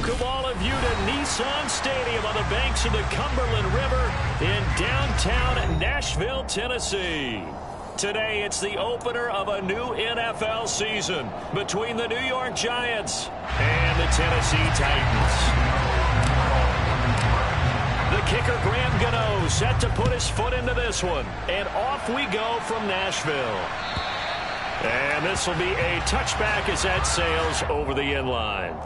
Welcome all of you to Nissan Stadium on the banks of the Cumberland River in downtown Nashville, Tennessee. Today, it's the opener of a new NFL season between the New York Giants and the Tennessee Titans. The kicker, Graham Gano, set to put his foot into this one. And off we go from Nashville. And this will be a touchback as that sails over the end line.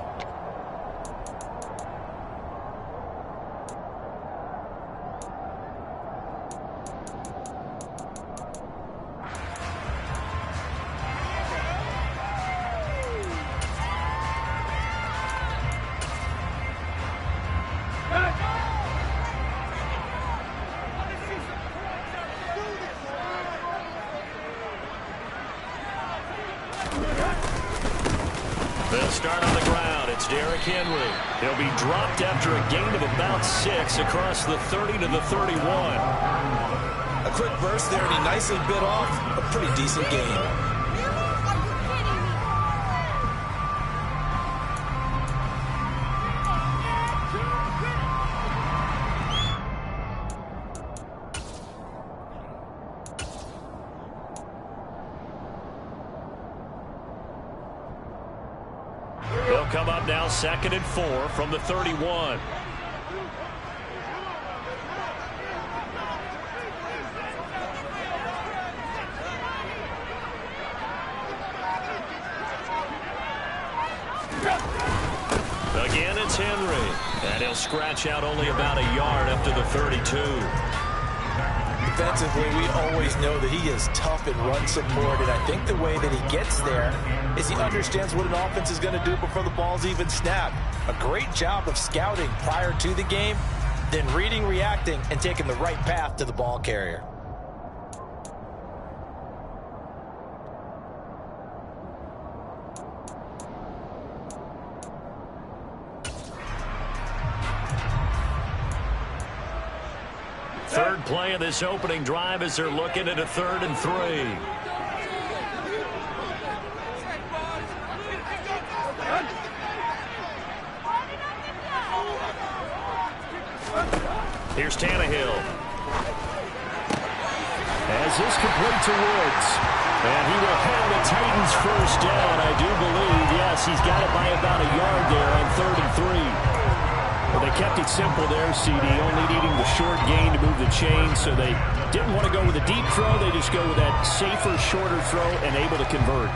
They'll start on the ground. It's Derrick Henry. He'll be dropped after a gain of about 6 across the 30 to the 31. A quick burst there, and he nicely bit off a pretty decent gain. They'll come up now 2nd and 4 from the 31. Again, it's Henry. And he'll scratch out only about a yard up to the 32. Defensively, we always know that he is tough and run support, and I think the way that he gets there is he understands what an offense is going to do before the ball's even snapped. A great job of scouting prior to the game, then reading, reacting, and taking the right path to the ball carrier. Third play of this opening drive as they're looking at a 3rd and 3. Here's Tannehill. As this complete to Woods. And he will have the Titans first down, I do believe. Yes, he's got it by about a yard there on 3rd and 3. Well, they kept it simple there, CD, only needing the short gain to move the chain, so they didn't want to go with a deep throw. They just go with that safer, shorter throw and able to convert.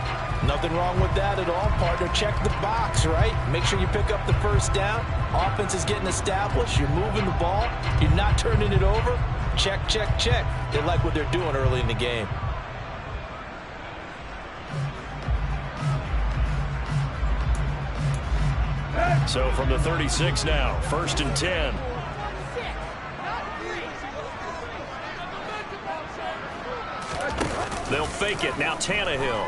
Nothing wrong with that at all, partner. Check the box, right? Make sure you pick up the first down. Offense is getting established. You're moving the ball. You're not turning it over. Check, check, check. They like what they're doing early in the game. So from the 36 now, 1st and 10. They'll fake it. Now Tannehill.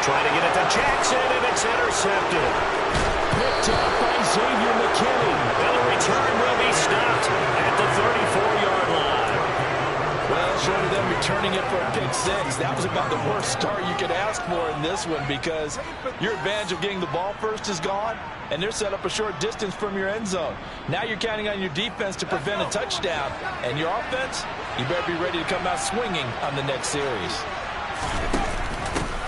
Trying to get it to Jackson, and it's intercepted. Picked up by Xavier McKinney. And the return will be stopped at the 34-yard line. Well, short of them returning it for a pick 6, that was about the worst start you could ask for in this one, because your advantage of getting the ball first is gone, and they're set up a short distance from your end zone. Now you're counting on your defense to prevent a touchdown, and your offense, you better be ready to come out swinging on the next series.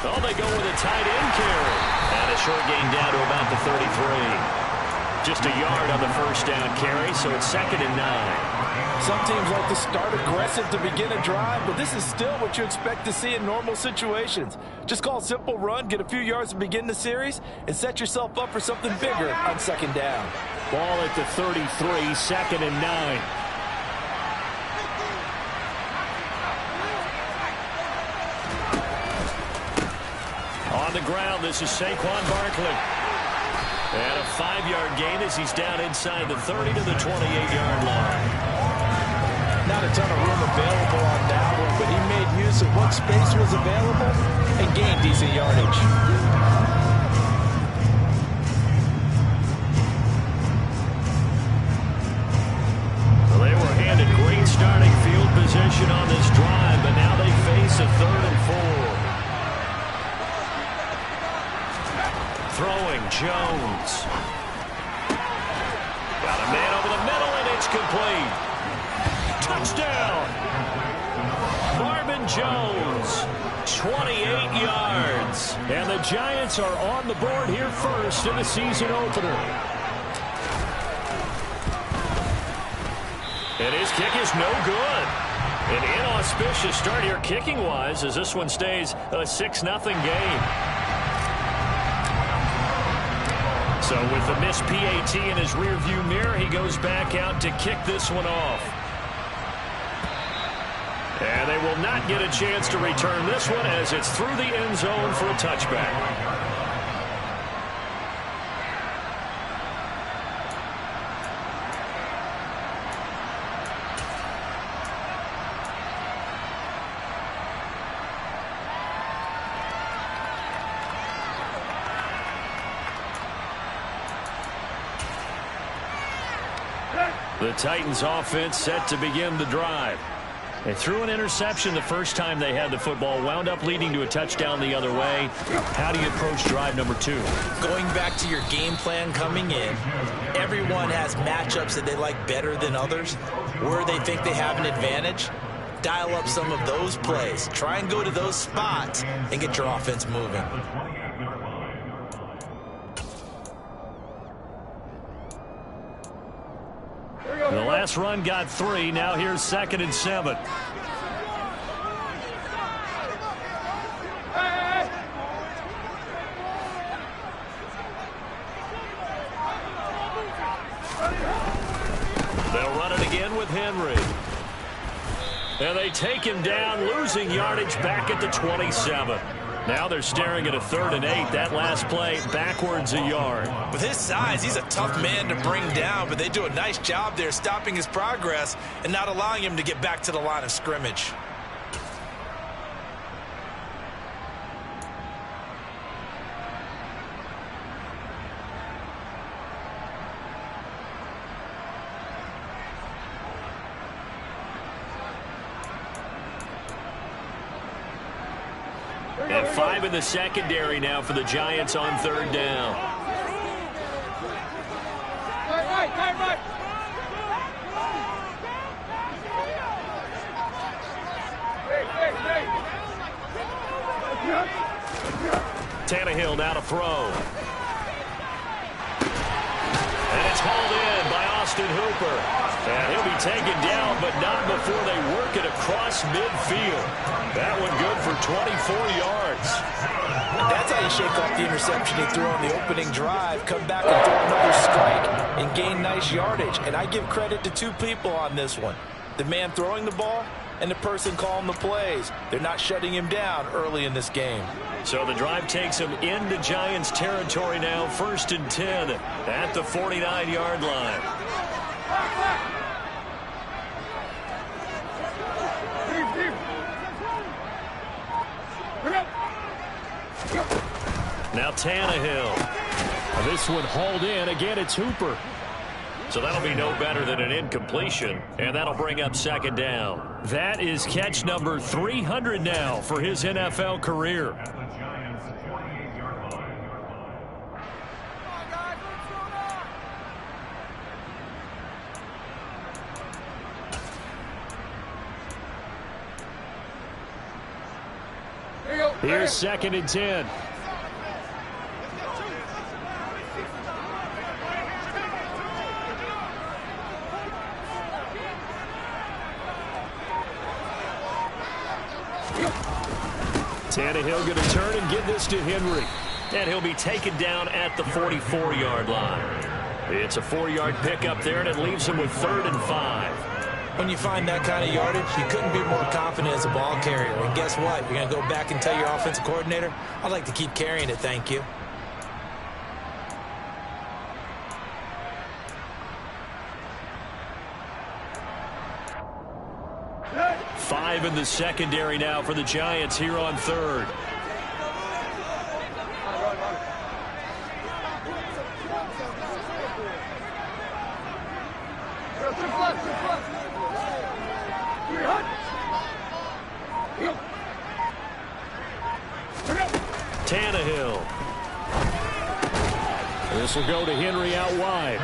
Oh, they go with a tight end carry. And a short gain down to about the 33. Just a yard on the first down carry, so it's 2nd and 9. Some teams like to start aggressive to begin a drive, but this is still what you expect to see in normal situations. Just call a simple run, get a few yards to begin the series, and set yourself up for something bigger on 2nd down. Ball at the 33, 2nd and 9. On the ground, this is Saquon Barkley. And a 5-yard gain as he's down inside the 30 to the 28-yard line. Not a ton of room available on that one, but he made use of what space was available and gained decent yardage. Well, they were handed great starting field position on this drive, but now they face a 3rd and 4. throwing, Jones. Got a man over the middle, and it's complete. Touchdown! Marvin Jones, 28 yards. And the Giants are on the board here first in the season opener. And his kick is no good. An inauspicious start here kicking-wise as this one stays a 6-0 game. So with the missed PAT in his rearview mirror, he goes back out to kick this one off. And they will not get a chance to return this one as it's through the end zone for a touchback. The Titans offense set to begin the drive. They threw an interception the first time they had the football, wound up leading to a touchdown the other way. How do you approach drive number 2? Going back to your game plan coming in, everyone has matchups that they like better than others. Where they think they have an advantage, dial up some of those plays. Try and go to those spots and get your offense moving. The last run got 3. Now here's 2nd and 7. They'll run it again with Henry. And they take him down, losing yardage back at the 27. Now they're staring at a 3rd and 8. That last play backwards a yard. With his size, he's a tough man to bring down, but they do a nice job there stopping his progress and not allowing him to get back to the line of scrimmage. And 5 in the secondary now for the Giants on 3rd down. Tannehill now to throw. And it's hauled in by Austin Hooper. And he'll be taken down, but not before they work it across midfield. That one good for 24 yards. That's how you shake off the interception he threw on the opening drive, come back and throw another strike, and gain nice yardage. And I give credit to 2 people on this one. The man throwing the ball and the person calling the plays. They're not shutting him down early in this game. So the drive takes him into Giants territory now, 1st and 10 at the 49-yard line. Now Tannehill. This one hauled in. Again, it's Hooper. So that'll be no better than an incompletion, and that'll bring up 2nd down. That is catch number 300 now for his NFL career. Here's 2nd and 10. Tannehill going to turn and give this to Henry. And he'll be taken down at the 44-yard line. It's a 4-yard pickup there, and it leaves him with 3rd and 5. When you find that kind of yardage, you couldn't be more confident as a ball carrier. And guess what? You're going to go back and tell your offensive coordinator, I'd like to keep carrying it, thank you. Five in the secondary now for the Giants here on 3rd. Tannehill. This will go to Henry out wide.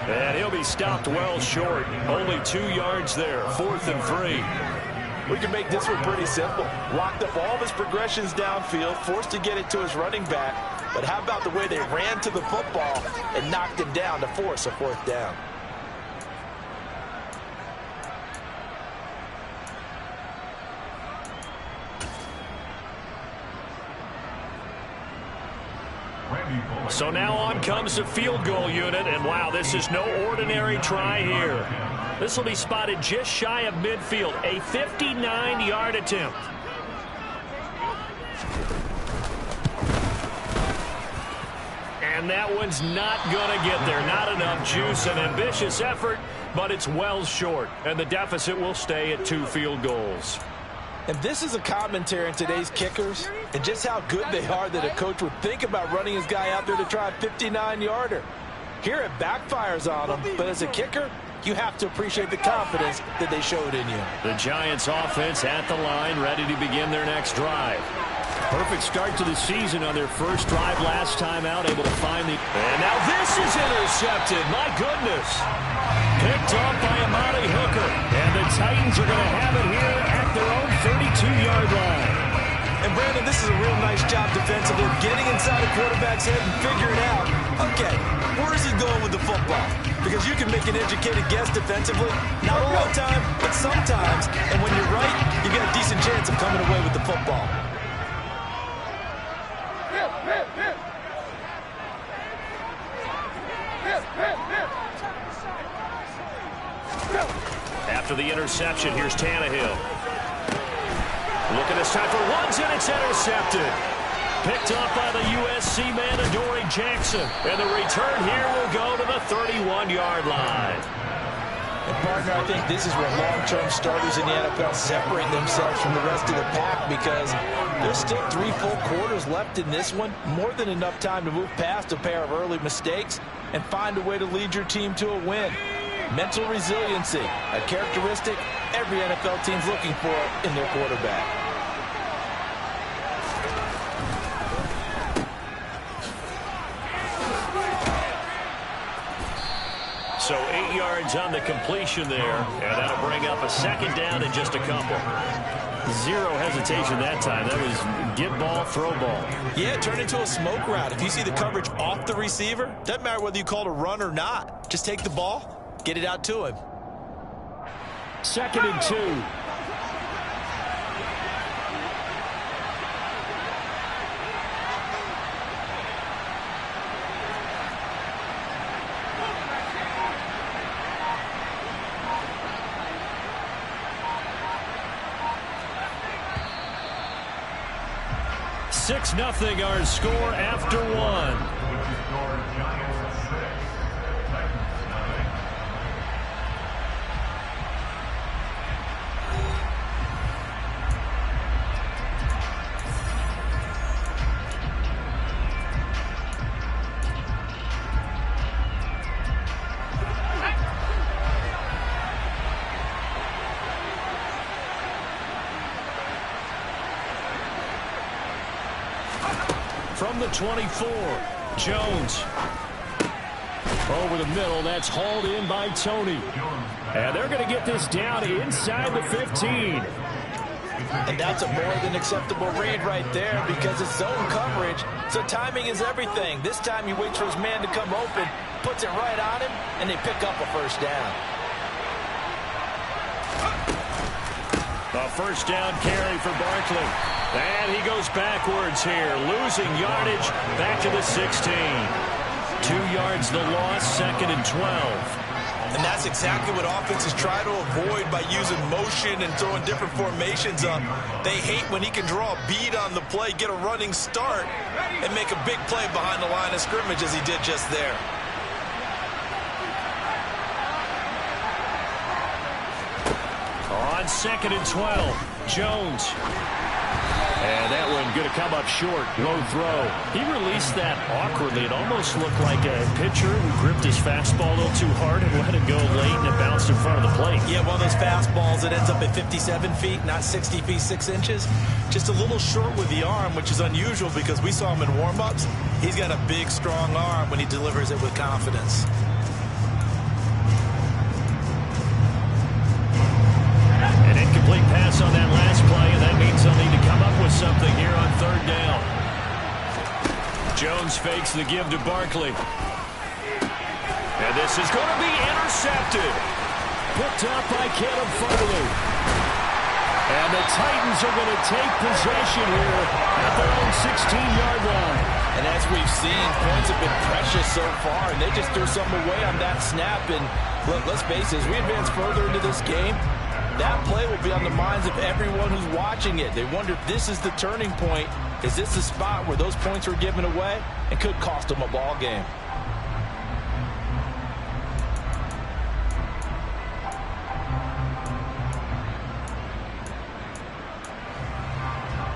And he'll be stopped well short. Only 2 yards there. 4th and 3. We can make this one pretty simple. Locked up all of his progressions downfield, forced to get it to his running back. But how about the way they ran to the football and knocked him down to force a 4th down? So now on comes the field goal unit, and wow, this is no ordinary try here. This will be spotted just shy of midfield, a 59-yard attempt. And that one's not going to get there. Not enough juice. An ambitious effort, but it's well short, and the deficit will stay at 2 field goals. And this is a commentary on today's kickers and just how good they are that a coach would think about running his guy out there to try a 59-yarder. Here it backfires on him, but as a kicker, you have to appreciate the confidence that they showed in you. The Giants offense at the line, ready to begin their next drive. Perfect start to the season on their first drive last time out, able to find the... And now this is intercepted. My goodness. Picked off by Amari Hooker. And the Titans are going to have it here at their own 32-yard line. And Brandon, this is a real nice job defensively, getting inside a quarterback's head and figuring out, okay, where is he going with the football? Because you can make an educated guess defensively, not all the time, but sometimes. And when you're right, you get a decent chance of coming away with the football. After the interception, here's Tannehill. Looking this time for ones, and it's intercepted. Picked up by the USC man, Adoree Jackson. And the return here will go to the 31-yard line. And partner, I think this is where long-term starters in the NFL separate themselves from the rest of the pack, because there's still 3 full quarters left in this one. More than enough time to move past a pair of early mistakes and find a way to lead your team to a win. Mental resiliency, a characteristic every NFL team's looking for in their quarterback. So 8 yards on the completion there, and that'll bring up a 2nd down and just a couple. Zero hesitation that time. That was get ball, throw ball. Yeah, turn into a smoke route. If you see the coverage off the receiver, doesn't matter whether you call it a run or not. Just take the ball, get it out to him. 2nd and 2. Six nothing our score after 1. From the 24, Jones. Over the middle, that's hauled in by Tony. And they're going to get this down inside the 15. And that's a more than acceptable read right there, because it's zone coverage, so timing is everything. This time he waits for his man to come open, puts it right on him, and they pick up a 1st down. A 1st down carry for Barkley. And he goes backwards here, losing yardage back to the 16. 2 yards the loss, 2nd and 12. And that's exactly what offenses try to avoid by using motion and throwing different formations up. They hate when he can draw a bead on the play, get a running start, and make a big play behind the line of scrimmage as he did just there. On 2nd and 12, Jones. And that one going to come up short. Low throw. He released that awkwardly. It almost looked like a pitcher who gripped his fastball a little too hard and let it go late, and it bounced in front of the plate. Yeah, one of those fastballs that ends up at 57 feet, not 60 feet, 6 inches. Just a little short with the arm, which is unusual because we saw him in warm-ups. He's got a big, strong arm when he delivers it with confidence. An incomplete pass on that last play, and that means they'll need to come up with something here on third down. Jones fakes the give to Barkley. And this is going to be intercepted. Picked up by Caleb Farley. And the Titans are going to take possession here at their own 16-yard line. And as we've seen, points have been precious so far, and they just threw something away on that snap. And look, let's face it, as we advance further into this game, that play will be on the minds of everyone who's watching it. They wonder if this is the turning point. Is this the spot where those points were given away and could cost them a ball game?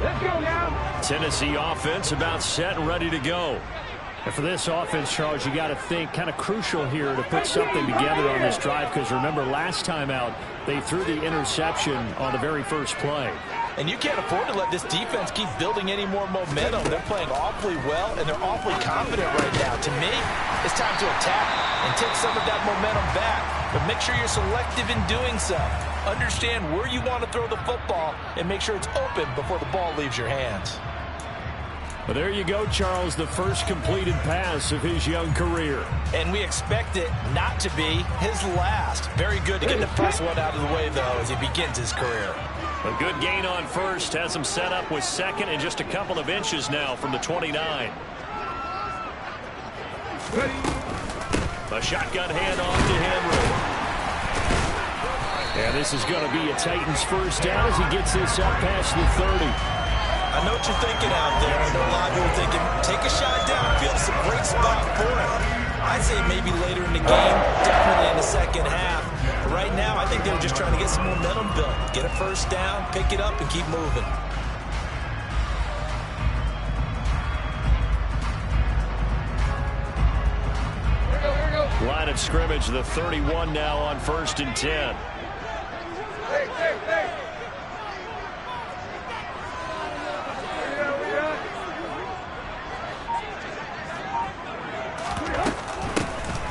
Let's go now. Tennessee offense about set and ready to go. And for this offense, Charles, you got to think kind of crucial here to put something together on this drive, because remember last time out they threw the interception on the very first play. And you can't afford to let this defense keep building any more momentum. They're playing awfully well, and they're awfully confident right now. To me, it's time to attack and take some of that momentum back. But make sure you're selective in doing so. Understand where you want to throw the football and make sure it's open before the ball leaves your hands. Well, there you go, Charles, the first completed pass of his young career. And we expect it not to be his last. Very good to get the first one out of the way, though, as he begins his career. A good gain on first has him set up with second and just a couple of inches now from the 29. A shotgun handoff to Henry. And this is going to be a Titans first down as he gets this up past the 30. I know what you're thinking out there. I know a lot of people are thinking, take a shot downfield. It's a great spot for him. I'd say maybe later in the game, definitely in the second half. But right now, I think they were just trying to get some momentum built. Get a first down, pick it up, and keep moving. Line of scrimmage, the 31 now on 1st and 10.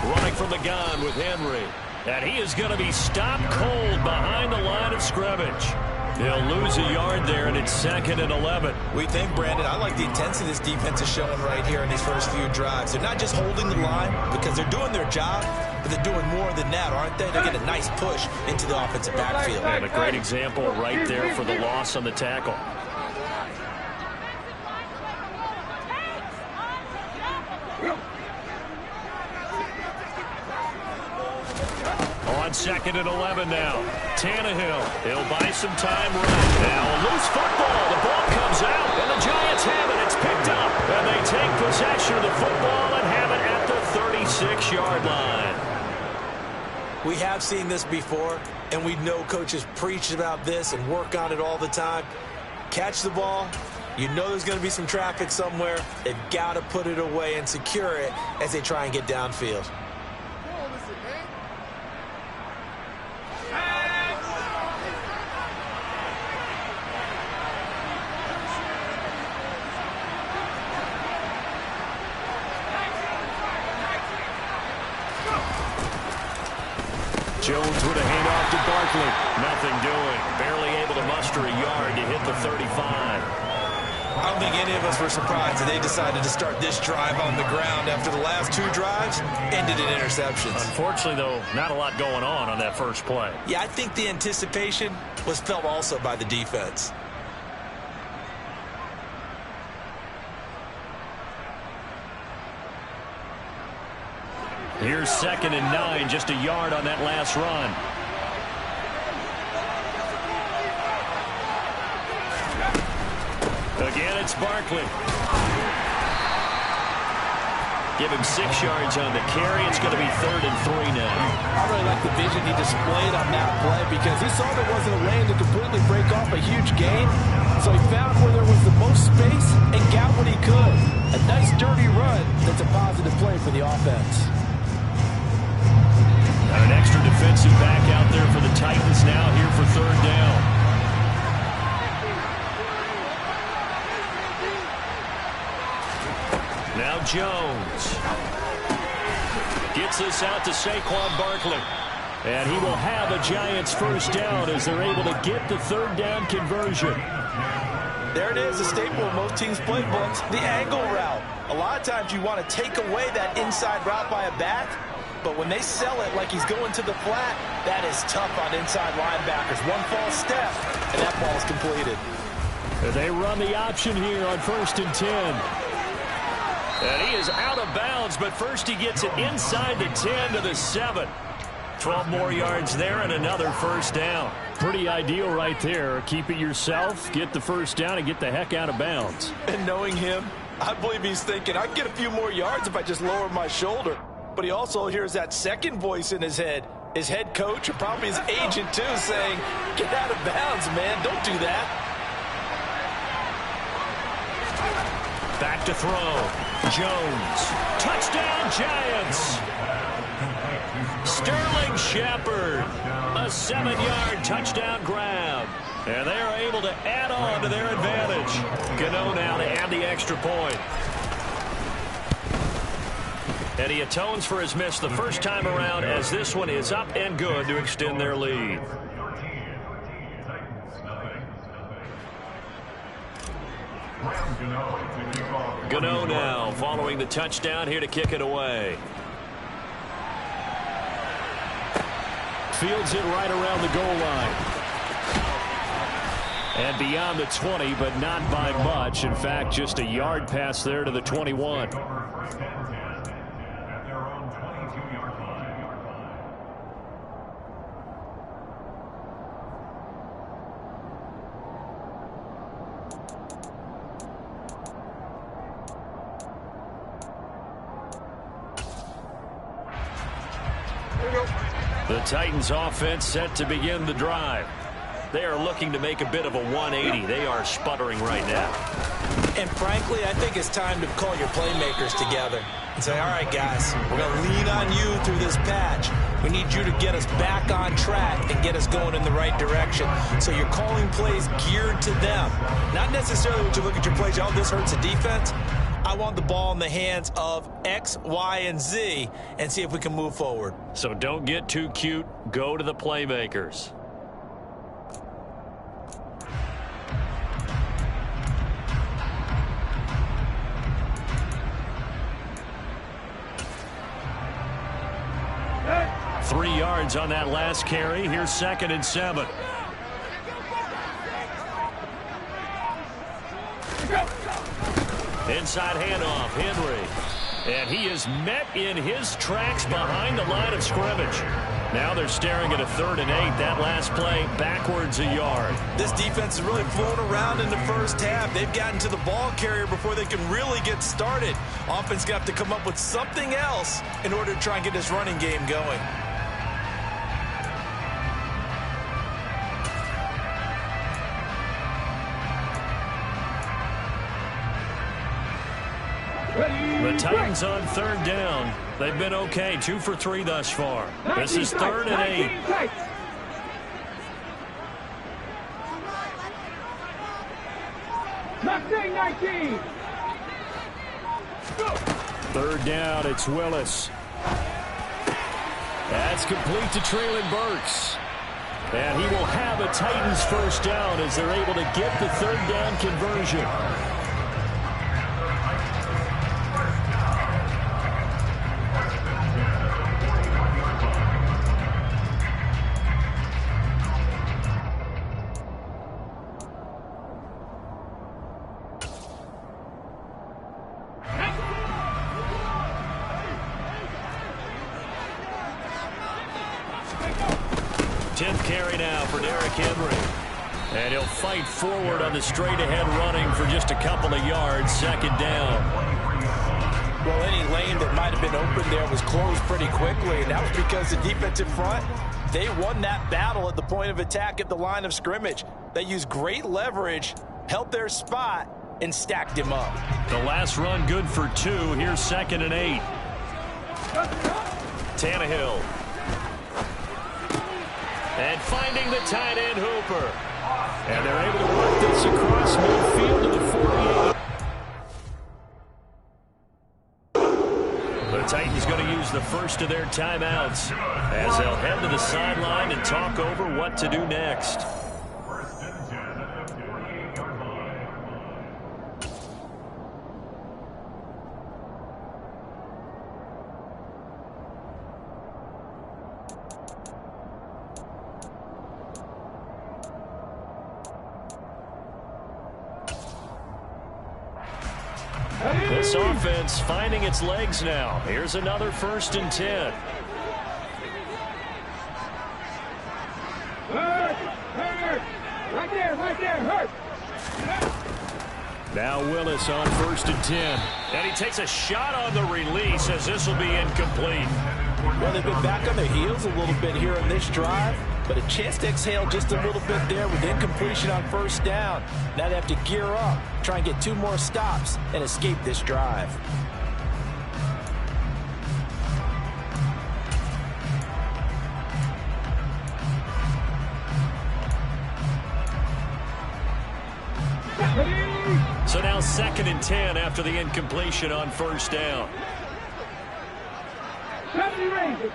Running from the gun with Henry. And he is going to be stopped cold behind the line of scrimmage. He'll lose a yard there, and it's 2nd and 11. We think, Brandon, I like the intensity this defense is showing right here in these first few drives. They're not just holding the line because they're doing their job, but they're doing more than that, aren't they? They get a nice push into the offensive backfield. And a great example right there for the loss on the tackle. On 2nd and 11 now. Tannehill, he'll buy some time running. Now a loose football. The ball comes out, and the Giants have it. It's picked up, and they take possession of the football and have it at the 36-yard line. We have seen this before, and we know coaches preach about this and work on it all the time. Catch the ball. You know there's going to be some traffic somewhere. They've got to put it away and secure it as they try and get downfield. Jones with a handoff to Barkley. Nothing doing. Barely able to muster a yard to hit the 35. I don't think any of us were surprised that they decided to start this drive on the ground after the last 2 drives ended in interceptions. Unfortunately, though, not a lot going on that first play. Yeah, I think the anticipation was felt also by the defense. Here's 2nd and 9, just a yard on that last run. Again, it's Barkley. Give him 6 yards on the carry. It's going to be 3rd and 3 now. I really like the vision he displayed on that play because he saw there wasn't a lane to completely break off a huge gain. So he found where there was the most space and got what he could. A nice dirty run that's a positive play for the offense. Got an extra defensive back out there for the Titans now here for 3rd down. Now Jones gets this out to Saquon Barkley. And he will have a Giants 1st down as they're able to get the 3rd down conversion. There it is, a staple of most teams' playbooks, the angle route. A lot of times you want to take away that inside route by a back, but when they sell it like he's going to the flat, that is tough on inside linebackers. One false step, and that ball is completed. They run the option here on 1st and 10. And he is out of bounds, but first he gets it inside the 10 to the 7. 12 more yards there and another 1st down. Pretty ideal right there. Keep it yourself, get the 1st down, and get the heck out of bounds. And knowing him, I believe he's thinking, I can get a few more yards if I just lower my shoulder. But he also hears that second voice in his head. His head coach, or probably his agent too, saying, get out of bounds, man. Don't do that. Back to throw. Jones. Touchdown, Giants. Sterling Shepard. A 7-yard touchdown grab. And they are able to add on to their advantage. Gano now to add the extra point. And he atones for his miss the first time around as this one is up and good to extend their lead. Gano now following the touchdown here to kick it away. Fields it right around the goal line. And beyond the 20, but not by much. In fact, just a yard pass there to the 21. The Titans offense set to begin the drive. They are looking to make a bit of a 180. They are sputtering right now. And frankly, I think it's time to call your playmakers together and say, all right, guys, we're going to lean on you through this patch. We need you to get us back on track and get us going in the right direction. So you're calling plays geared to them. Not necessarily when you look at your plays, oh, this hurts the defense. I want the ball in the hands of X, Y, and Z and see if we can move forward. So don't get too cute. Go to the playmakers. Hey. 3 yards on that last carry. Here's 2nd and 7. Inside handoff, Henry. And he is met in his tracks behind the line of scrimmage. Now they're staring at a 3rd and 8. That last play backwards a yard. This defense is really flown around in the first half. They've gotten to the ball carrier before they can really get started. Offense got to come up with something else in order to try and get this running game going. The Titans on 3rd down. They've been okay. 2 for 3 thus far. This is 3rd and 8. 19. 3rd down, it's Willis. That's complete to Traylon Burks. And he will have a Titans 1st down as they're able to get the 3rd down conversion. And he'll fight forward on the straight-ahead running for just a couple of yards. 2nd down. Well, any lane that might have been open there was closed pretty quickly, and that was because the defensive front, they won that battle at the point of attack at the line of scrimmage. They used great leverage, held their spot, and stacked him up. The last run good for 2. Here's 2nd and 8. Tannehill. And finding the tight end Hooper. And they're able to work this across midfield to the 48. The Titans going to use the first of their timeouts as they'll head to the sideline and talk over what to do next. This offense finding its legs now. Here's another 1st and 10. Right there, hurt. Now Willis on 1st and 10. And he takes a shot on the release as this will be incomplete. Well, they've been back on their heels a little bit here in this drive, but a chance to exhale just a little bit there with incompletion on 1st down. Now they have to gear up, try and get 2 more stops, and escape this drive. So now 2nd and 10 after the incompletion on 1st down.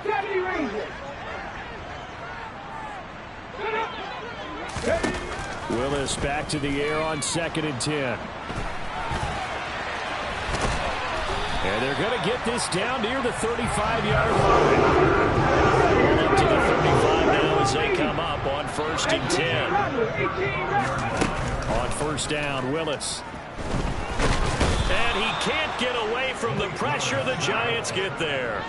70 Rangers. Willis back to the air on 2nd and 10. And they're going to get this down near the 35-yard line. Up to the 35 now as they come up on 1st and 10. On 1st down, Willis. And he can't get away from the pressure. The Giants get there.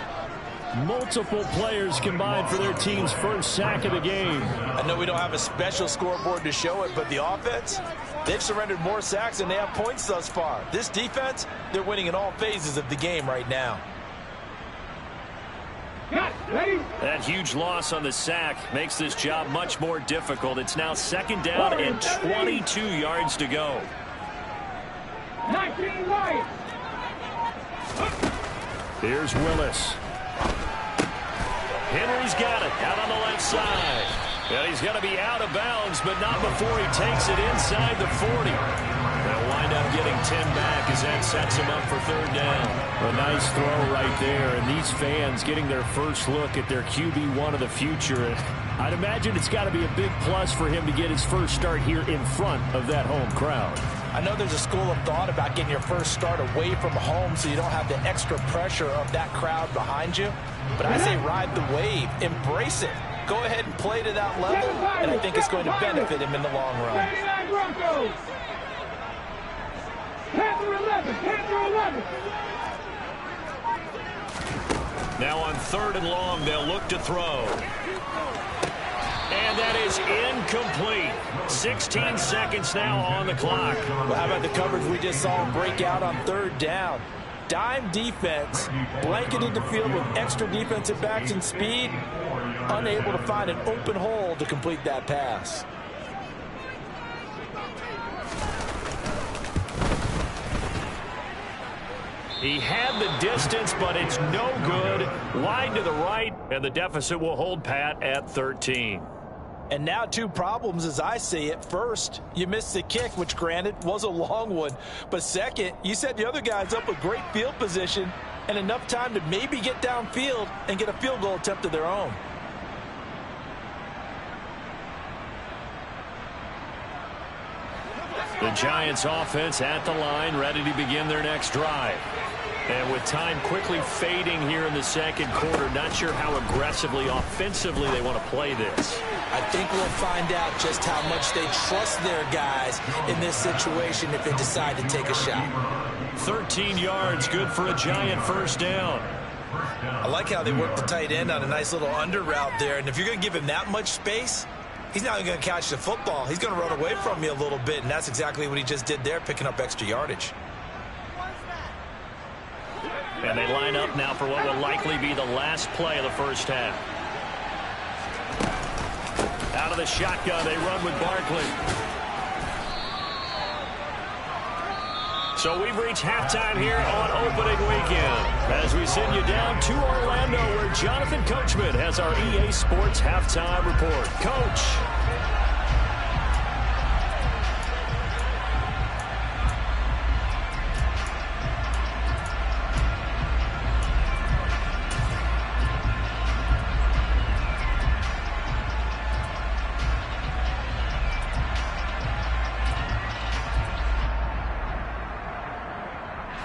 Multiple players combined for their team's first sack of the game. I know we don't have a special scoreboard to show it, but the offense, they've surrendered more sacks than they have points thus far. This defense, they're winning in all phases of the game right now. That huge loss on the sack makes this job much more difficult. It's now 2nd down and 22 yards to go. 19 Lions. Here's Willis. Henry's got it out on the left side. And he's going to be out of bounds, but not before he takes it inside the 40. They'll wind up getting 10 back as that sets him up for 3rd down. A nice throw right there, and these fans getting their first look at their QB1 of the future. I'd imagine it's got to be a big plus for him to get his first start here in front of that home crowd. I know there's a school of thought about getting your first start away from home so you don't have the extra pressure of that crowd behind you. But I say ride the wave. Embrace it. Go ahead and play to that level, and I think it's going to benefit him in the long run. Panther 11. Now on 3rd and long, they'll look to throw. And that is incomplete. 16 seconds now on the clock. Well, how about the coverage we just saw him break out on 3rd down? Dime defense, blanketed the field with extra defensive backs and speed, unable to find an open hole to complete that pass. He had the distance, but it's no good. Wide to the right, and the deficit will hold pat at 13. And now 2 problems as I see it. First, you missed the kick, which granted was a long one. But second, you set the other guys up with great field position and enough time to maybe get downfield and get a field goal attempt of their own. The Giants offense at the line, ready to begin their next drive. And with time quickly fading here in the 2nd quarter, not sure how aggressively, offensively they want to play this. I think we'll find out just how much they trust their guys in this situation if they decide to take a shot. 13 yards, good for a Giant first down. I like how they work the tight end on a nice little under route there. And if you're going to give him that much space, he's not going to catch the football. He's going to run away from you a little bit, and that's exactly what he just did there, picking up extra yardage. And they line up now for what will likely be the last play of the first half. Out of the shotgun, they run with Barkley. So we've reached halftime here on opening weekend as we send you down to Orlando where Jonathan Coachman has our EA Sports halftime report. Coach.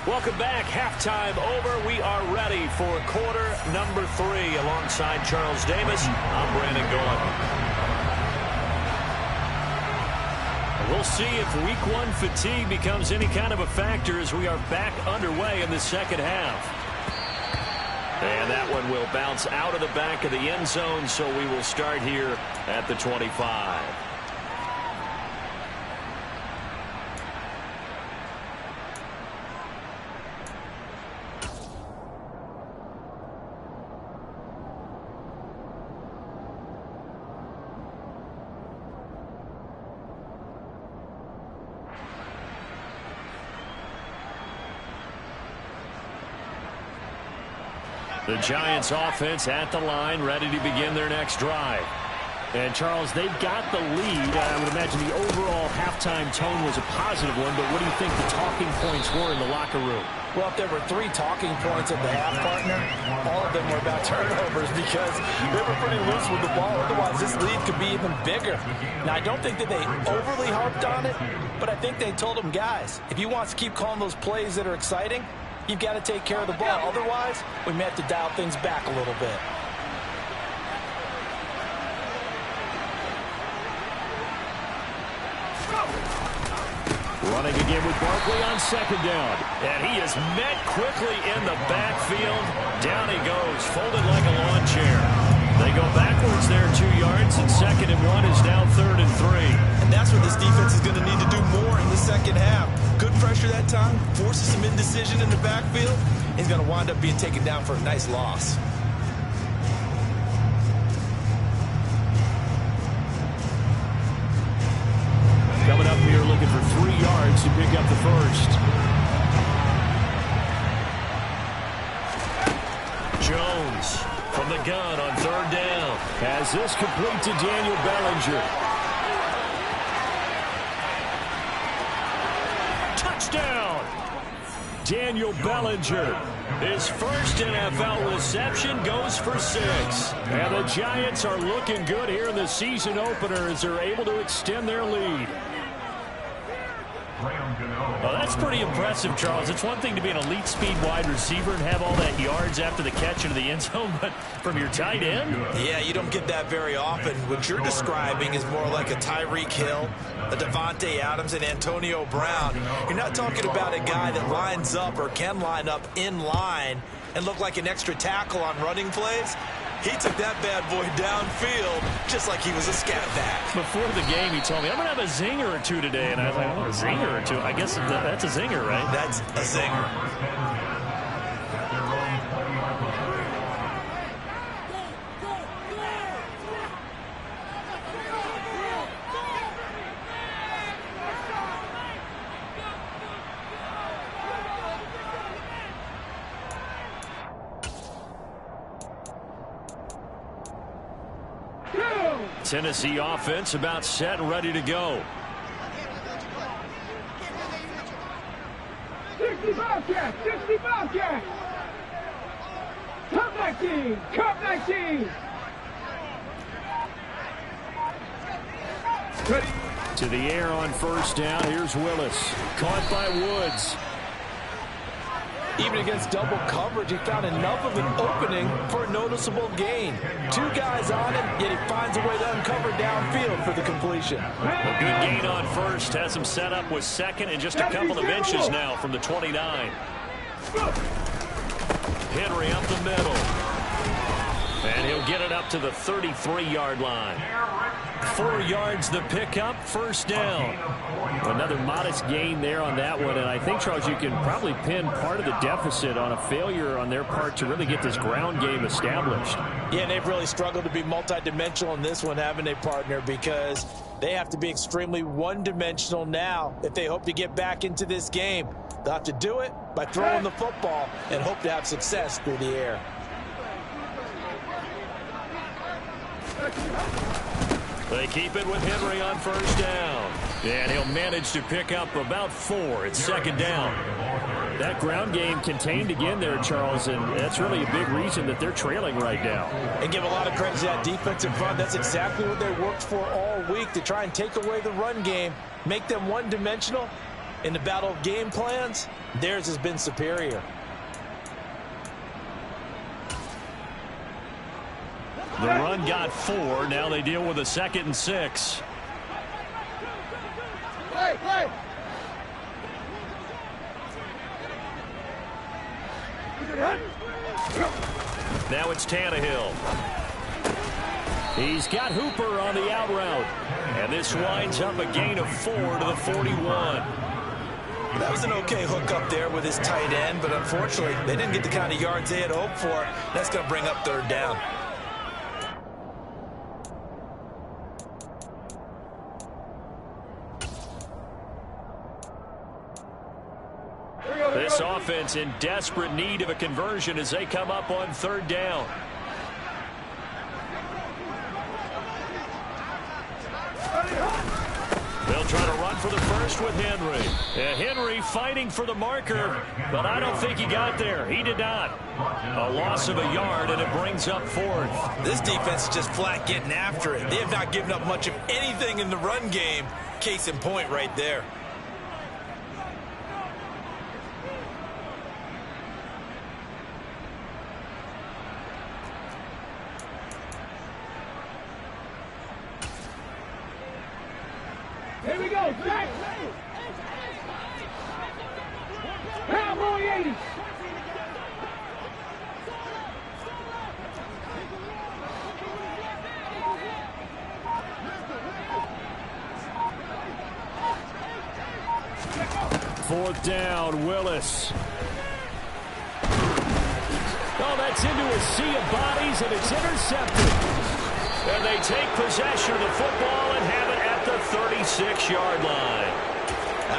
Welcome back. Halftime over. We are ready for quarter number 3. Alongside Charles Davis, I'm Brandon Gaudin. We'll see if week 1 fatigue becomes any kind of a factor as we are back underway in the second half. And that one will bounce out of the back of the end zone, so we will start here at the 25. The Giants offense at the line, ready to begin their next drive. And, Charles, they've got the lead. I would imagine the overall halftime tone was a positive one, but what do you think the talking points were in the locker room? Well, if there were 3 talking points at the half, partner, all of them were about turnovers because they were pretty loose with the ball. Otherwise, this lead could be even bigger. Now, I don't think that they overly harped on it, but I think they told them, guys, if you want to keep calling those plays that are exciting, you've got to take care of the ball. Otherwise, we may have to dial things back a little bit. Running again with Barkley on second down. And he is met quickly in the backfield. Down he goes, folded like a lawn chair. They go backwards there 2 yards, and 2nd and 1 is now 3rd and 3. And that's what this defense is going to need to do more in the second half. Good pressure that time, forces some indecision in the backfield. He's going to wind up being taken down for a nice loss. Coming up here looking for 3 yards to pick up the first. Jones from the gun on 3rd down. Has this complete to Daniel Bellinger. Touchdown! Daniel Bellinger. His first NFL reception goes for 6. And the Giants are looking good here in the season opener as they're able to extend their lead. Well, that's pretty impressive, Charles. It's one thing to be an elite speed wide receiver and have all that yards after the catch into the end zone, but from your tight end? Yeah, you don't get that very often. What you're describing is more like a Tyreek Hill, a Devontae Adams, and Antonio Brown. You're not talking about a guy that lines up or can line up in line and look like an extra tackle on running plays. He took that bad boy downfield just like he was a scat back. Before the game, he told me, I'm going to have a zinger or 2 today. And I was like, oh, a zinger or 2? I guess that's a zinger, right? That's a zinger. Tennessee offense about set and ready to go. 60 Bobcats, 60 Bobcats. Cup 19, Cup 19. Ready. To the air on 1st down. Here's Willis. Caught by Woods. Even against double coverage, he found enough of an opening for a noticeable gain. 2 guys on him, yet he finds a way to uncover downfield for the completion. A good gain on 1st. Has him set up with 2nd and just a couple of inches now from the 29. Henry up the middle. And he'll get it up to the 33-yard line. 4 yards the pickup, first down. Another modest gain there on that one, and I think, Charles, you can probably pin part of the deficit on a failure on their part to really get this ground game established. Yeah, and they've really struggled to be multidimensional in this one, haven't they, partner, because they have to be extremely one-dimensional now if they hope to get back into this game. They'll have to do it by throwing the football and hope to have success through the air. They keep it with Henry on first down. And he'll manage to pick up about 4. It's second down. That ground game contained again there, Charles, and that's really a big reason that they're trailing right now. And give a lot of credit to that defensive front. That's exactly what they worked for all week, to try and take away the run game, make them one-dimensional. In the battle of game plans, theirs has been superior. The run got 4. Now they deal with a 2nd and 6. Play. Now it's Tannehill. He's got Hooper on the out route. And this winds up a gain of 4 to the 41. That was an okay hook up there with his tight end, but unfortunately, they didn't get the kind of yards they had hoped for. That's going to bring up third down. This offense in desperate need of a conversion as they come up on third down. They'll try to run for the first with Henry. Henry fighting for the marker, but I don't think he got there. He did not. A loss of a yard, and it brings up 4th. This defense is just flat getting after it. They have not given up much of anything in the run game. Case in point right there. Here we go, Jack. Cowboy 80. Fourth down, Willis. Oh, that's into a sea of bodies, and it's intercepted. And they take possession of the football and have it at the 36-yard line.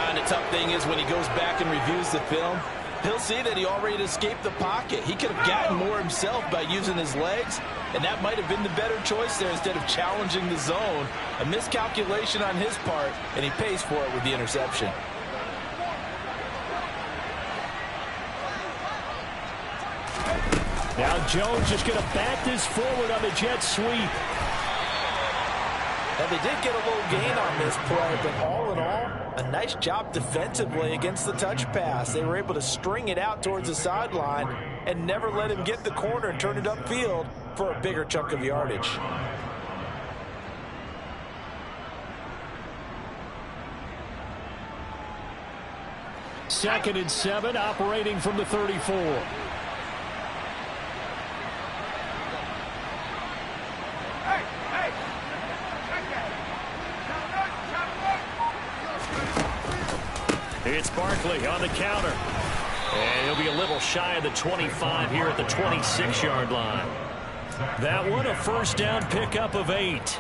And the tough thing is when he goes back and reviews the film, he'll see that he already escaped the pocket. He could have gotten more himself by using his legs, and that might have been the better choice there instead of challenging the zone. A miscalculation on his part, and he pays for it with the interception. Now Jones just going to back this forward on the jet sweep. Now they did get a little gain on this play, but all in all, a nice job defensively against the touch pass. They were able to string it out towards the sideline and never let him get the corner and turn it upfield for a bigger chunk of yardage. Second and 7, operating from the 34. It's Barkley on the counter. And he'll be a little shy of the 25 here at the 26-yard line. That one, a first down pickup of 8.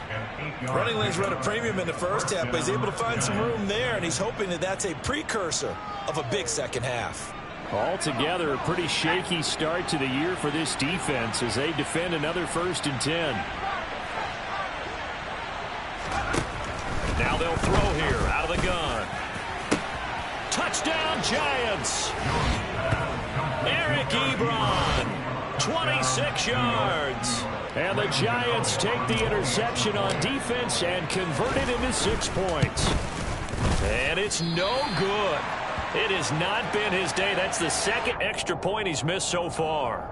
Running lanes run a premium in the first half, but he's able to find some room there, and he's hoping that that's a precursor of a big second half. Altogether, a pretty shaky start to the year for this defense as they defend another 1st and 10. Now they'll throw here out of the gun. Touchdown, Giants! Eric Ebron, 26 yards. And the Giants take the interception on defense and convert it into 6 points. And it's no good. It has not been his day. That's the 2nd extra point he's missed so far.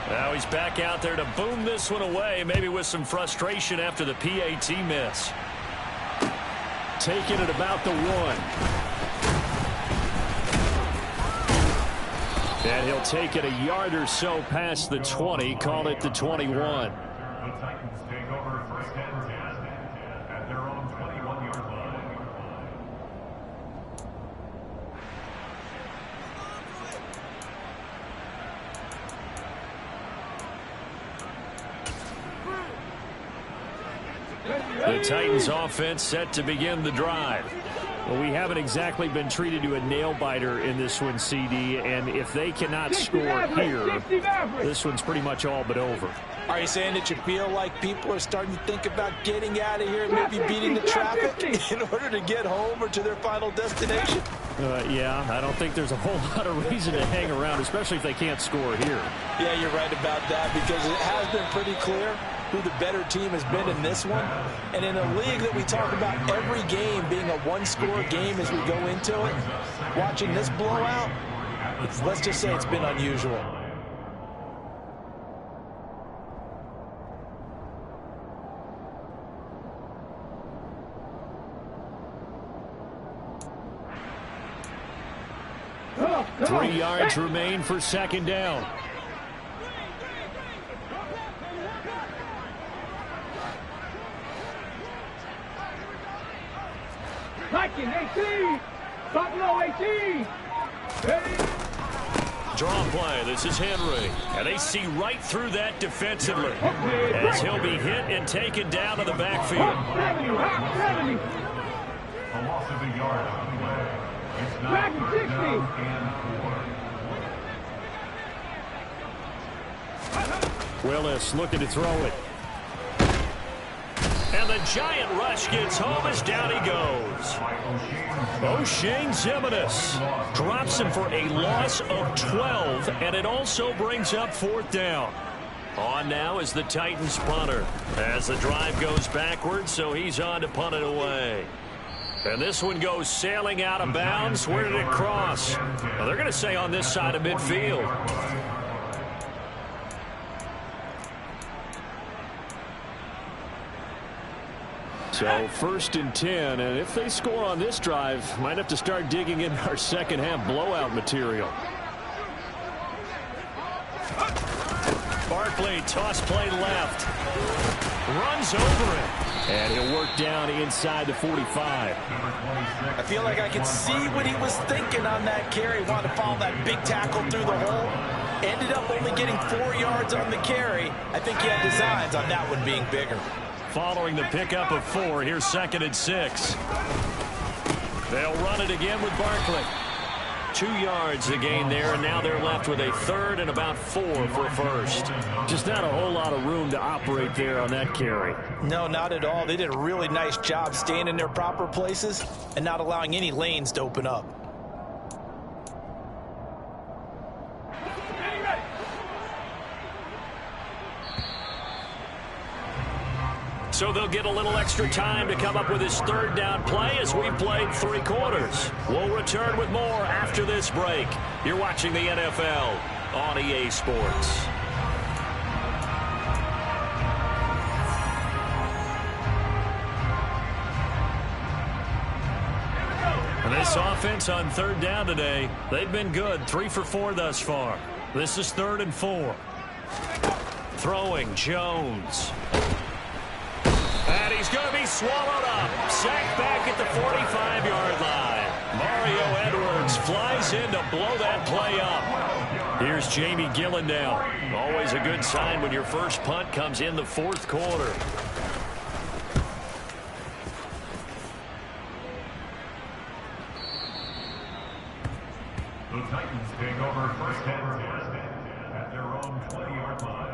Now he's back out there to boom this one away, maybe with some frustration after the PAT miss. Taking it about the 1. And he'll take it a yard or so past the 20, call it the 21. The Titans take over first and 10 at their own 21-yard line. The Titans offense set to begin the drive. Well, we haven't exactly been treated to a nail-biter in this one, CD, and if they cannot score here, this one's pretty much all but over. Are you saying that you feel like people are starting to think about getting out of here and maybe beating the traffic in order to get home or to their final destination? Yeah, I don't think there's a whole lot of reason to hang around, especially if they can't score here. Yeah, you're right about that, because it has been pretty clear who the better team has been in this one. And in a league that we talk about every game being a one-score game as we go into it, watching this blowout, let's just say it's been unusual. Come on. 3 yards remain for second down. Viking 18. Buffalo 18. Draw play. This is Henry. And they see right through that defensively as he'll be hit and taken down to the backfield. 70. A loss of a yard on the play. It's now Back to 60. down and 4. Willis looking to throw it. And the giant rush gets home as down he goes. O'Shane Zimenez drops him for a loss of 12, and it also brings up fourth down. On now is the Titans punter as the drive goes backwards, so he's on to punt it away. And this one goes sailing out of bounds. Where did it cross? Well, they're going to say on this side of midfield. So first and 10, and if they score on this drive, might have to start digging in our second half blowout material. Barkley, toss play left. Runs over it. And he'll work down inside the 45. I feel like I can see what he was thinking on that carry. Wanted to follow that big tackle through the hole. Ended up only getting 4 yards on the carry. I think he had designs on that one being bigger. Following the pickup of 4, here's second and 6. They'll run it again with Barkley. 2 yards the gain there, and now they're left with a third and about 4 for a first. Just not a whole lot of room to operate there on that carry. No, not at all. They did a really nice job staying in their proper places and not allowing any lanes to open up. So they'll get a little extra time to come up with his third down play as we've played 3 quarters. We'll return with more after this break. You're watching the NFL on EA Sports. And this offense on third down today, they've been good. 3 for 4 thus far. This is 3rd and 4. Throwing Jones. And he's going to be swallowed up. Sacked back at the 45-yard line. Mario Edwards flies in to blow that play up. Here's Jamie Gillen now. Always a good sign when your first punt comes in the 4th quarter. The Titans take over first and 10 at their own 20-yard line.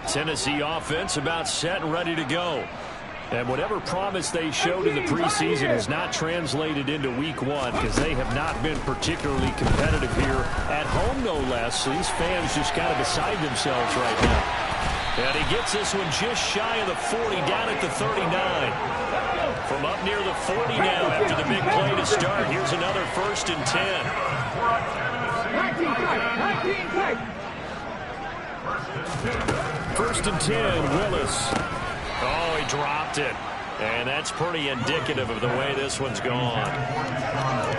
Tennessee offense about set and ready to go. And whatever promise they showed in the preseason has not translated into week 1 because they have not been particularly competitive here at home, no less. So these fans just kind of beside themselves right now. And he gets this one just shy of the 40, down at the 39. From up near the 40 now after the big play to start. Here's another 1st and 10. 19 tight. 1st and 10, Willis. Oh, he dropped it. And that's pretty indicative of the way this one's gone.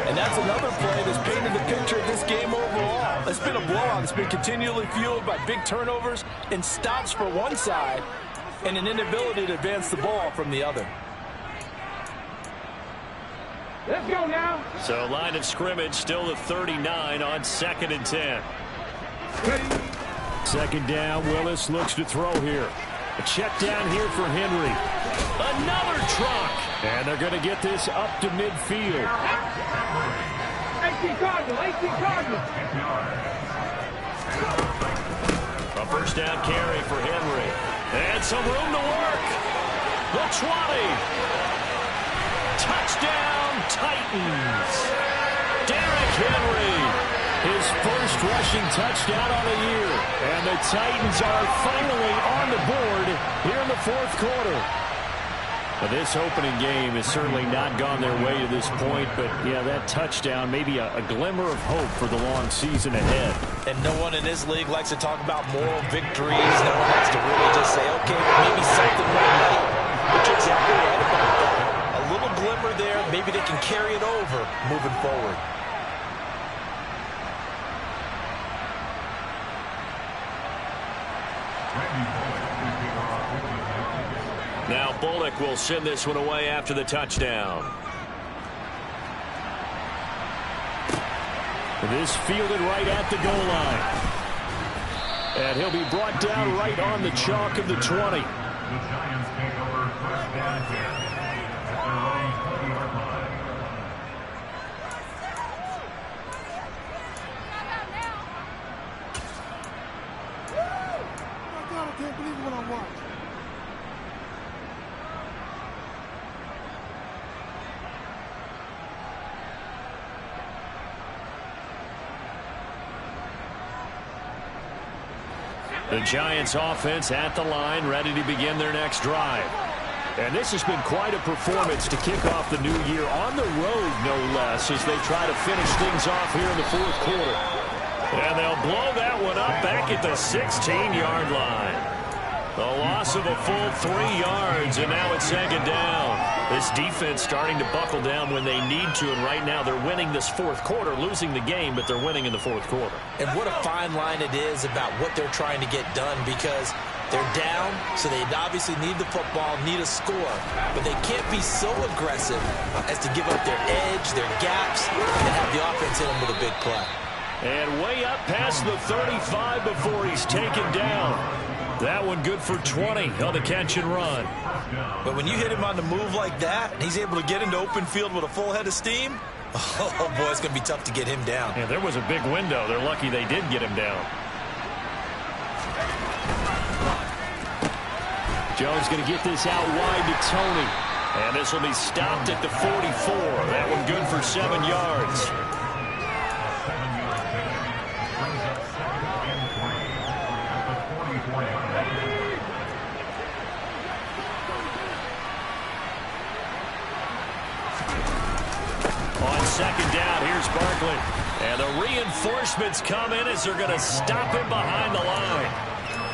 And that's another play that's painted the picture of this game overall. It's been a blowout. It's been continually fueled by big turnovers and stops for one side and an inability to advance the ball from the other. Let's go now. So line of scrimmage still the 39 on 2nd and 10. 2nd down, Willis looks to throw here. A check down here for Henry. Another truck. And they're going to get this up to midfield. 18 Cardinal. A 1st down carry for Henry. And some room to work. The 20. Touchdown, Titans. Derrick Henry. His 1st rushing touchdown on the year. And the Titans are finally on the board here in the 4th quarter. Now, this opening game has certainly not gone their way to this point, but, yeah, that touchdown, maybe a glimmer of hope for the long season ahead. And no one in this league likes to talk about moral victories. No one likes to really just say, okay, maybe something went right. But you're exactly right about that. A little glimmer there, maybe they can carry it over moving forward. Now Bullock will send this one away after the touchdown. This fielded right at the goal line. And he'll be brought down right on the chalk of the 20. The Giants take over 1st and 10 at their own 20-yard line. Oh my God, I can't believe what I'm watching. The Giants offense at the line, ready to begin their next drive. And this has been quite a performance to kick off the new year on the road, no less, as they try to finish things off here in the 4th quarter. And they'll blow that one up back at the 16-yard line. The loss of a full 3 yards, and now it's 2nd down. This defense starting to buckle down when they need to, and right now they're winning this 4th quarter, losing the game, but they're winning in the 4th quarter. And what a fine line it is about what they're trying to get done, because they're down, so they obviously need the football, need a score, but they can't be so aggressive as to give up their edge, their gaps, and have the offense hit them with a big play. And way up past the 35 before he's taken down. That one good for 20 on the catch and run. But when you hit him on the move like that, and he's able to get into open field with a full head of steam, oh boy, it's going to be tough to get him down. Yeah, there was a big window. They're lucky they did get him down. Jones going to get this out wide to Tony. And this will be stopped at the 44. That one good for 7 yards. On 2nd down, here's Barkley. And the reinforcements come in as they're going to stop him behind the line.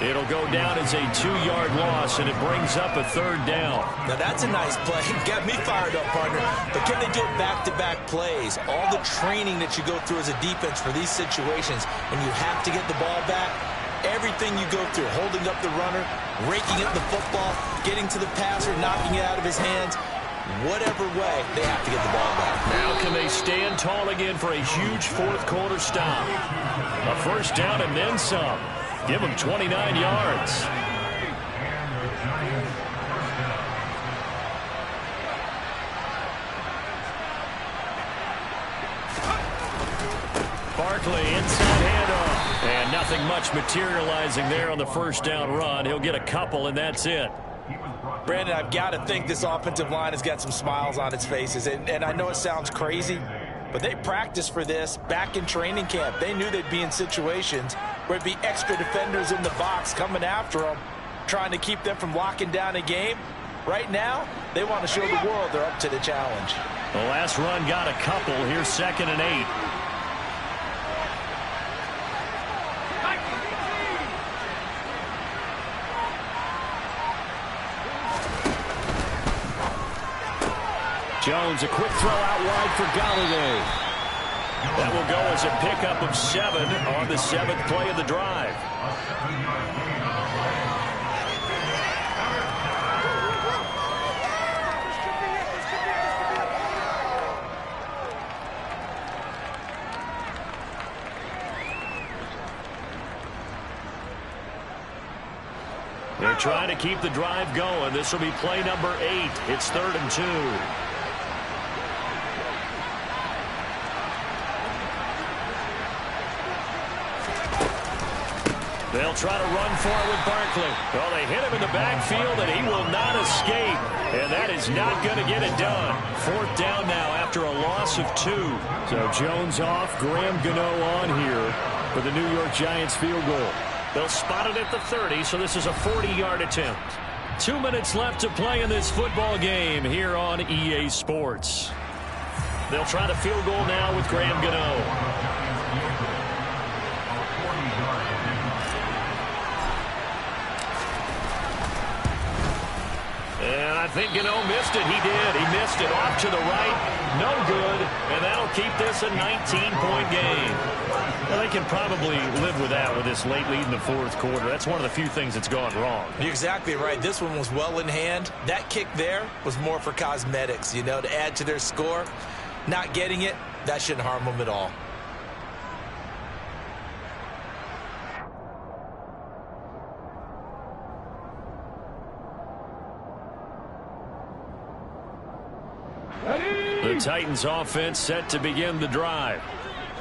It'll go down as a 2-yard loss, and it brings up a 3rd down. Now, that's a nice play. Got me fired up, partner. But can they do it back-to-back plays? All the training that you go through as a defense for these situations, and you have to get the ball back. Everything you go through, holding up the runner, raking up the football, getting to the passer, knocking it out of his hands. Whatever way, they have to get the ball back. Now can they stand tall again for a huge 4th quarter stop? A 1st down and then some. Give them 29 yards. Barkley inside handoff. And nothing much materializing there on the 1st down run. He'll get a couple, and that's it. Brandon, I've got to think this offensive line has got some smiles on its faces. And I know it sounds crazy, but they practiced for this back in training camp. They knew they'd be in situations where it'd be extra defenders in the box coming after them. trying to keep them from locking down a game. Right now, they want to show the world they're up to the challenge. The last run got a couple. Here's 2nd and 8. Jones, a quick throw out wide for Galladay. That will go as a pickup of 7 on the 7th play of the drive. They're trying to keep the drive going. This will be play number 8. It's 3rd and 2. They'll try to run for it with Barkley. Well, they hit him in the backfield, and he will not escape. And that is not going to get it done. 4th down now after a loss of 2. So Jones off, Graham Gano on here for the New York Giants field goal. They'll spot it at the 30, so this is a 40-yard attempt. 2 minutes left to play in this football game here on EA Sports. They'll try the field goal now with Graham Gano. And I think Gano missed it. He did. He missed it off to the right. No good. And that'll keep this a 19-point game. Well, they can probably live with that with this late lead in the 4th quarter. That's one of the few things that's gone wrong. You're exactly right. This one was well in hand. That kick there was more for cosmetics, you know, to add to their score. Not getting it, that shouldn't harm them at all. The Titans offense set to begin the drive.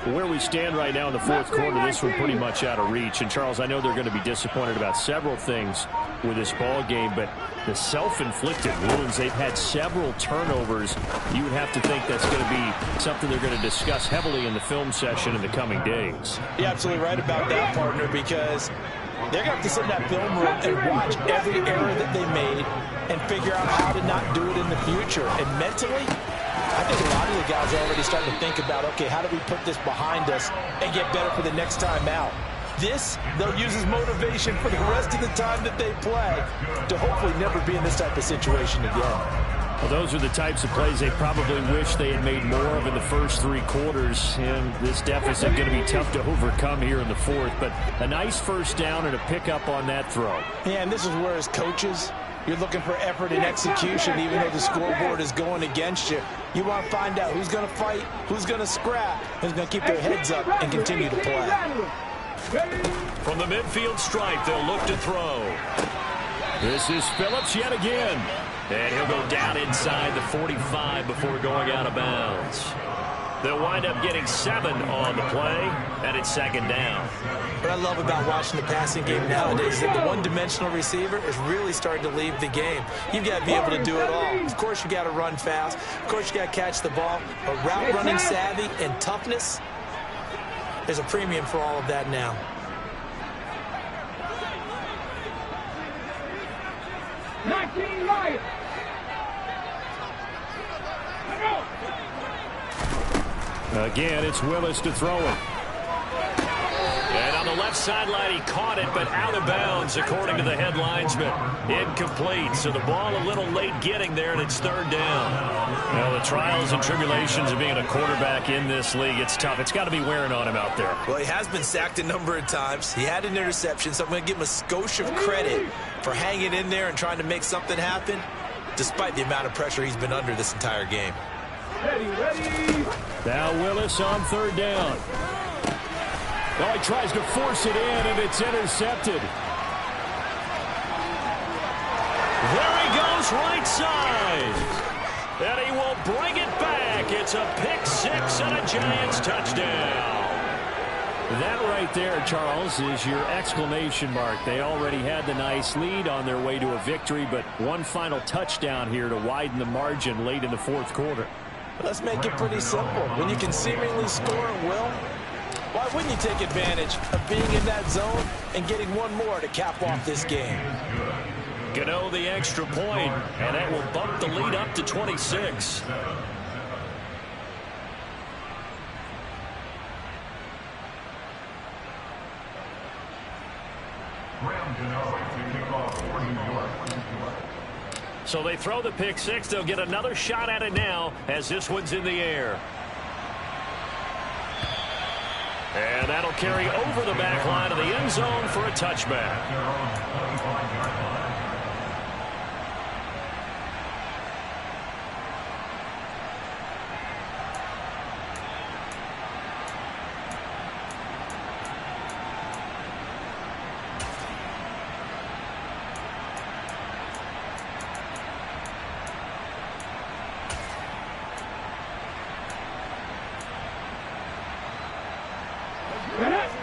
Where we stand right now in the 4th quarter, this one pretty much out of reach. And, Charles, I know they're going to be disappointed about several things with this ball game, but the self-inflicted wounds, they've had several turnovers. You would have to think that's going to be something they're going to discuss heavily in the film session in the coming days. You're absolutely right about that, partner, because they're going to have to sit in that film room and watch every error that they made and figure out how to not do it in the future. And mentally, I think a lot of the guys are already starting to think about, okay, how do we put this behind us and get better for the next time out? This, they'll use as motivation for the rest of the time that they play to hopefully never be in this type of situation again. Well, those are the types of plays they probably wish they had made more of in the first 3 quarters. And this deficit going to be tough to overcome here in the 4th. But a nice first down and a pickup on that throw. Yeah, and this is where as coaches, you're looking for effort and execution, even though the scoreboard is going against you. You want to find out who's going to fight, who's going to scrap, who's going to keep their heads up and continue to play. From the midfield stripe, they'll look to throw. This is Phillips yet again. And he'll go down inside the 45 before going out of bounds. They'll wind up getting 7 on the play, and it's 2nd down. What I love about watching the passing game nowadays is that the one-dimensional receiver is really starting to leave the game. You've got to be able to do it all. Of course, you got to run fast. Of course, you got to catch the ball. But route running savvy and toughness, there's a premium for all of that now. Again, it's Willis to throw it. And on the left sideline, he caught it, but out of bounds, according to the head linesman. Incomplete, so the ball a little late getting there, and it's 3rd down. Well, the trials and tribulations of being a quarterback in this league, it's tough. It's got to be wearing on him out there. Well, he has been sacked a number of times. He had an interception, so I'm going to give him a skosh of credit for hanging in there and trying to make something happen, despite the amount of pressure he's been under this entire game. Ready. Now Willis on 3rd down. Oh, he tries to force it in, and it's intercepted. There he goes, right side. And he will bring it back. It's a pick 6 and a Giants touchdown. That right there, Charles, is your exclamation mark. They already had the nice lead on their way to a victory, but one final touchdown here to widen the margin late in the 4th quarter. Let's make it pretty simple. When you can seemingly score at will, why wouldn't you take advantage of being in that zone and getting one more to cap off this game? Gano the extra point, and that will bump the lead up to 26. So they throw the pick six. They'll get another shot at it now as this one's in the air. And that'll carry over the back line of the end zone for a touchback.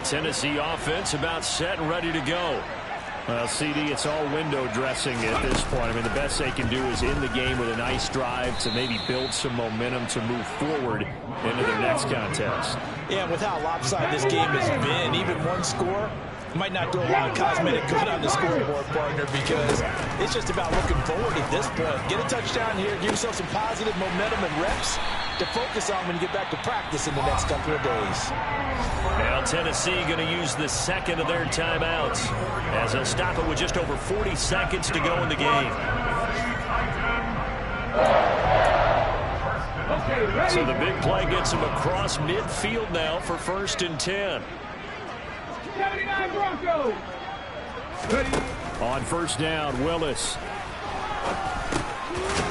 Tennessee offense about set and ready to go. Well, CD, it's all window dressing at this point. I mean, the best they can do is end the game with a nice drive to maybe build some momentum to move forward into their next contest. Yeah, and with how lopsided this game has been, even one score might not do a lot of cosmetic good on the scoreboard, partner, because it's just about looking forward at this point. Get a touchdown here, give yourself some positive momentum and reps to focus on when you get back to practice in the next couple of days. Now Tennessee going to use the second of their timeouts as they'll stop it with just over 40 seconds to go in the game. So the big play gets them across midfield now for 1st and 10. 79 Broncos. On 1st down, Willis.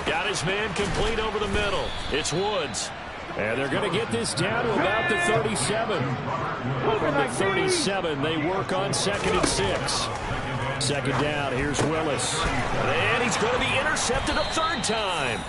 Got his man complete over the middle. It's Woods. And they're going to get this down to about the 37. From the 37, they work on 2nd and 6. 2nd down, here's Willis. And he's going to be intercepted a 3rd time.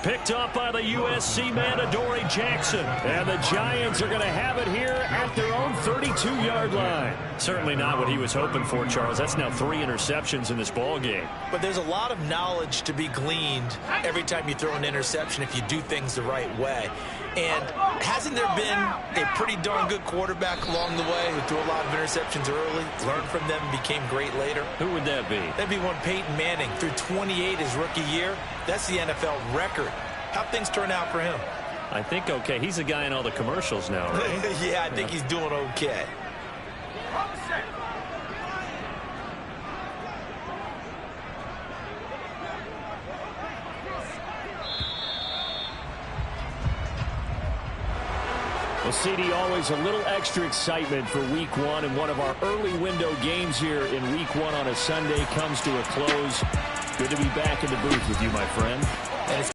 Picked up by the USC man, Adoree Jackson. And the Giants are going to have it here at their own 32-yard line. Certainly not what he was hoping for, Charles. That's now 3 interceptions in this ball game. But there's a lot of knowledge to be gleaned every time you throw an interception if you do things the right way. And hasn't there been a pretty darn good quarterback along the way who threw a lot of interceptions early, learned from them, and became great later? Who would that be? That'd be one Peyton Manning. Threw 28 his rookie year. That's the NFL record. How'd things turn out for him? I think okay. He's the guy in all the commercials now, right? Yeah, I think he's doing okay. Well, CD, always a little extra excitement for Week 1, and one of our early window games here in Week 1 on a Sunday comes to a close. Good to be back in the booth with you, my friend.